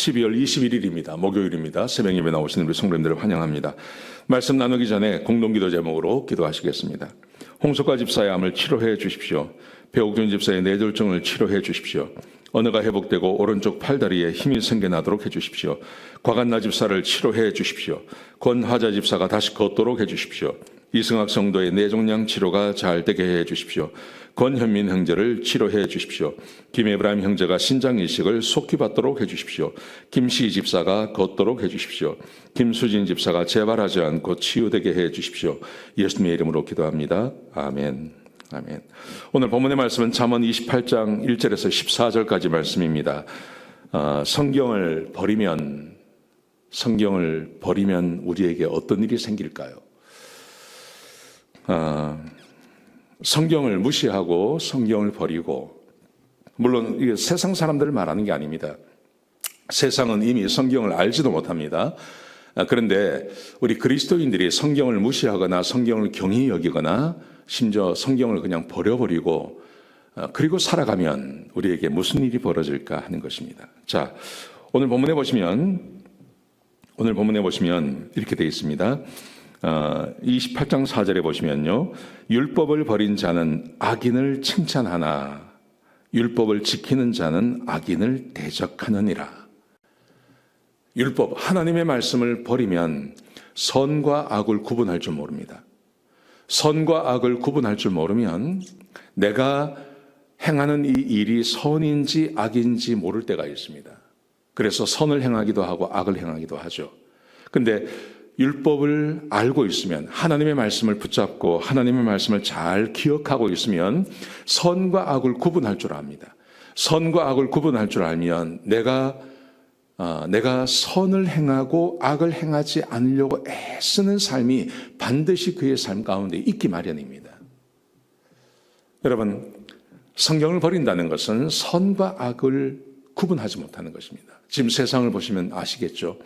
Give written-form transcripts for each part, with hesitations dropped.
12월 21일입니다. 목요일입니다. 새벽 예배 나오시는 우리 성도님들을 환영합니다. 말씀 나누기 전에 공동기도 제목으로 기도하시겠습니다. 홍석화 집사의 암을 치료해 주십시오. 배옥준 집사의 뇌졸중을 치료해 주십시오. 언어가 회복되고 오른쪽 팔다리에 힘이 생겨나도록 해주십시오. 과간나 집사를 치료해 주십시오. 권화자 집사가 다시 걷도록 해주십시오. 이승학 성도의 뇌종양 치료가 잘 되게 해 주십시오. 권현민 형제를 치료해 주십시오. 김에브라임 형제가 신장 이식을 속히 받도록 해 주십시오. 김시희 집사가 걷도록 해 주십시오. 김수진 집사가 재발하지 않고 치유되게 해 주십시오. 예수님의 이름으로 기도합니다. 아멘. 아멘. 오늘 본문의 말씀은 잠언 28장 1절에서 14절까지 말씀입니다. 성경을 버리면 우리에게 어떤 일이 생길까요? 성경을 무시하고 성경을 버리고, 물론 이게 세상 사람들을 말하는 게 아닙니다. 세상은 이미 성경을 알지도 못합니다. 그런데 우리 그리스도인들이 성경을 무시하거나 성경을 경히 여기거나 심지어 성경을 그냥 버려버리고 그리고 살아가면 우리에게 무슨 일이 벌어질까 하는 것입니다. 자, 오늘 본문에 보시면 이렇게 되어 있습니다. 28장 4절에 보시면요, 율법을 버린 자는 악인을 칭찬하나 율법을 지키는 자는 악인을 대적하느니라. 율법, 하나님의 말씀을 버리면 선과 악을 구분할 줄 모릅니다. 선과 악을 구분할 줄 모르면 내가 행하는 이 일이 선인지 악인지 모를 때가 있습니다. 그래서 선을 행하기도 하고 악을 행하기도 하죠. 근데 율법을 알고 있으면, 하나님의 말씀을 붙잡고 하나님의 말씀을 잘 기억하고 있으면 선과 악을 구분할 줄 압니다. 선과 악을 구분할 줄 알면 내가 선을 행하고 악을 행하지 않으려고 애쓰는 삶이 반드시 그의 삶 가운데 있기 마련입니다. 여러분, 성경을 버린다는 것은 선과 악을 구분하지 못하는 것입니다. 지금 세상을 보시면 아시겠죠?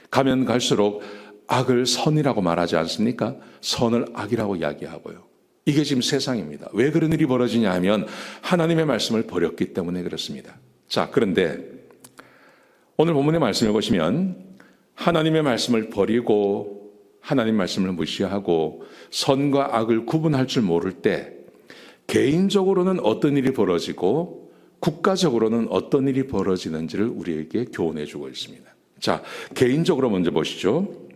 가면 갈수록 악을 선이라고 말하지 않습니까? 선을 악이라고 이야기하고요. 이게 지금 세상입니다. 왜 그런 일이 벌어지냐 하면 하나님의 말씀을 버렸기 때문에 그렇습니다. 자, 그런데 오늘 본문의 말씀을 보시면 하나님의 말씀을 버리고 하나님 말씀을 무시하고 선과 악을 구분할 줄 모를 때 개인적으로는 어떤 일이 벌어지고 국가적으로는 어떤 일이 벌어지는지를 우리에게 교훈해 주고 있습니다. 자, 개인적으로 먼저 보시죠.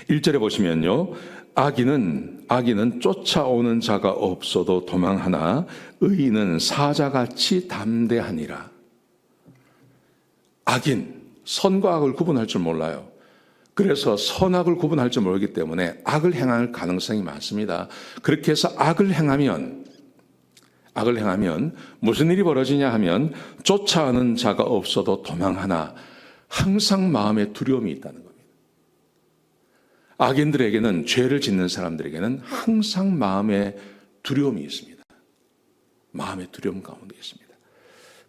1절에 보시면요, 악인은 쫓아오는 자가 없어도 도망하나 의인은 사자같이 담대하니라. 악인, 선과 악을 구분할 줄 몰라요. 그래서 선악을 구분할 줄 모르기 때문에 악을 행할 가능성이 많습니다. 그렇게 해서 악을 행하면 무슨 일이 벌어지냐 하면 쫓아오는 자가 없어도 도망하나 항상 마음에 두려움이 있다는 겁니다. 악인들에게는, 죄를 짓는 사람들에게는 항상 마음에 두려움이 있습니다. 마음의 두려움 가운데 있습니다.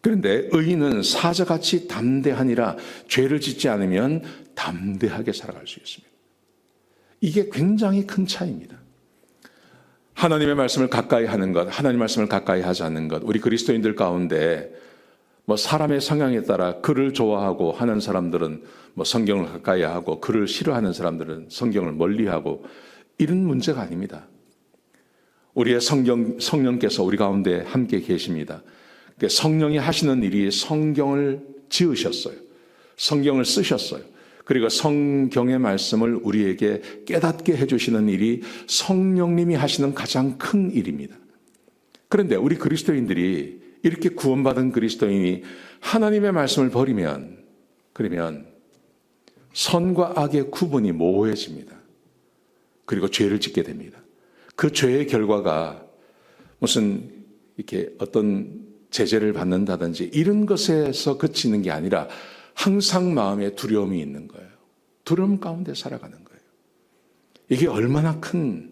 그런데 의인은 사자같이 담대하니라. 죄를 짓지 않으면 담대하게 살아갈 수 있습니다. 이게 굉장히 큰 차이입니다. 하나님의 말씀을 가까이 하는 것, 하나님의 말씀을 가까이 하지 않는 것, 우리 그리스도인들 가운데 사람의 성향에 따라 글을 좋아하고 하는 사람들은 성경을 가까이 하고, 글을 싫어하는 사람들은 성경을 멀리하고, 이런 문제가 아닙니다. 우리의 성령께서 우리 가운데 함께 계십니다. 성령이 하시는 일이 성경을 지으셨어요. 성경을 쓰셨어요. 그리고 성경의 말씀을 우리에게 깨닫게 해주시는 일이 성령님이 하시는 가장 큰 일입니다. 그런데 우리 그리스도인들이, 이렇게 구원받은 그리스도인이 하나님의 말씀을 버리면, 그러면 선과 악의 구분이 모호해집니다. 그리고 죄를 짓게 됩니다. 그 죄의 결과가 무슨 이렇게 어떤 제재를 받는다든지 이런 것에서 그치는 게 아니라 항상 마음에 두려움이 있는 거예요. 두려움 가운데 살아가는 거예요. 이게 얼마나 큰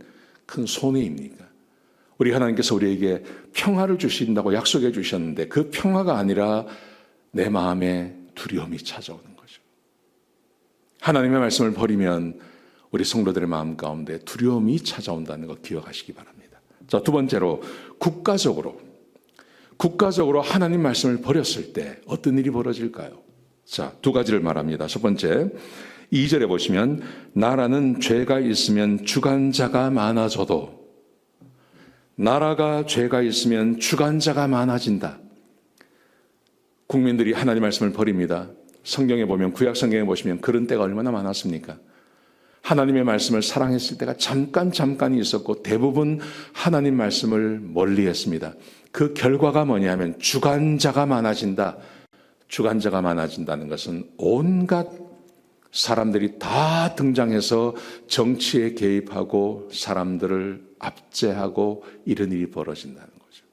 손해입니까? 우리 하나님께서 우리에게 평화를 주신다고 약속해 주셨는데 그 평화가 아니라 내 마음에 두려움이 찾아오는 거죠. 하나님의 말씀을 버리면 우리 성도들의 마음 가운데 두려움이 찾아온다는 거 기억하시기 바랍니다. 자, 두 번째로 국가적으로 하나님 말씀을 버렸을 때 어떤 일이 벌어질까요? 자, 두 가지를 말합니다. 첫 번째, 2절에 보시면 나라는 죄가 있으면 주관자가 많아져도, 나라가 죄가 있으면 주관자가 많아진다. 국민들이 하나님 말씀을 버립니다. 성경에 보면, 구약 성경에 보시면 그런 때가 얼마나 많았습니까? 하나님의 말씀을 사랑했을 때가 잠깐이 있었고 대부분 하나님 말씀을 멀리했습니다. 그 결과가 뭐냐면 주관자가 많아진다. 주관자가 많아진다는 것은 온갖 사람들이 다 등장해서 정치에 개입하고 사람들을 압제하고 이런 일이 벌어진다는 거죠.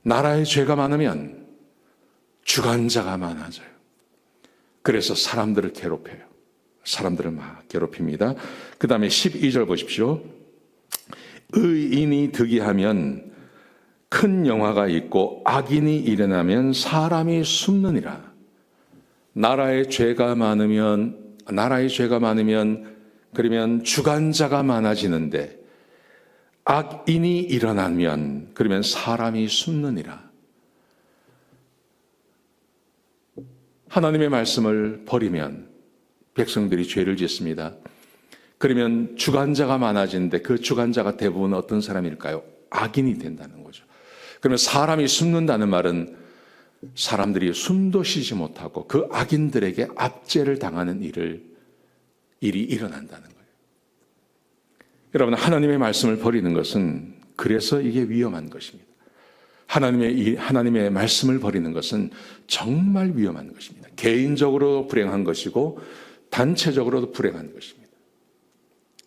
나라에 죄가 많으면 주관자가 많아져요. 그래서 사람들을 괴롭혀요. 사람들을 막 괴롭힙니다. 그 다음에 12절 보십시오. 의인이 득이하면 큰 영화가 있고 악인이 일어나면 사람이 숨느니라. 나라에 죄가 많으면 그러면 주관자가 많아지는데 악인이 일어나면 그러면 사람이 숨느니라. 하나님의 말씀을 버리면 백성들이 죄를 짓습니다. 그러면 주관자가 많아지는데 그 주관자가 대부분 어떤 사람일까요? 악인이 된다는 거죠. 그러면 사람이 숨는다는 말은 사람들이 숨도 쉬지 못하고 그 악인들에게 압제를 당하는 일이 일어난다는 거예요. 여러분, 하나님의 말씀을 버리는 것은 그래서 이게 위험한 것입니다. 하나님의 말씀을 버리는 것은 정말 위험한 것입니다. 개인적으로 불행한 것이고 단체적으로도 불행한 것입니다.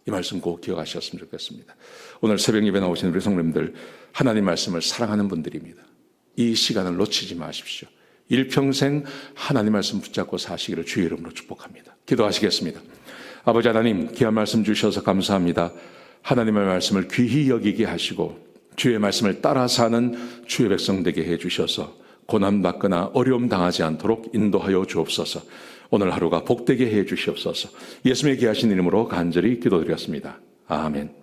이 말씀 꼭 기억하셨으면 좋겠습니다. 오늘 새벽 예배 나오신 우리 성도님들, 하나님 말씀을 사랑하는 분들입니다. 이 시간을 놓치지 마십시오. 일평생 하나님 말씀 붙잡고 사시기를 주의 이름으로 축복합니다. 기도하시겠습니다. 아버지 하나님, 귀한 말씀 주셔서 감사합니다. 하나님의 말씀을 귀히 여기게 하시고 주의 말씀을 따라 사는 주의 백성 되게 해주셔서 고난받거나 어려움 당하지 않도록 인도하여 주옵소서. 오늘 하루가 복되게 해 주시옵소서. 예수님의 귀하신 이름으로 간절히 기도드렸습니다. 아멘.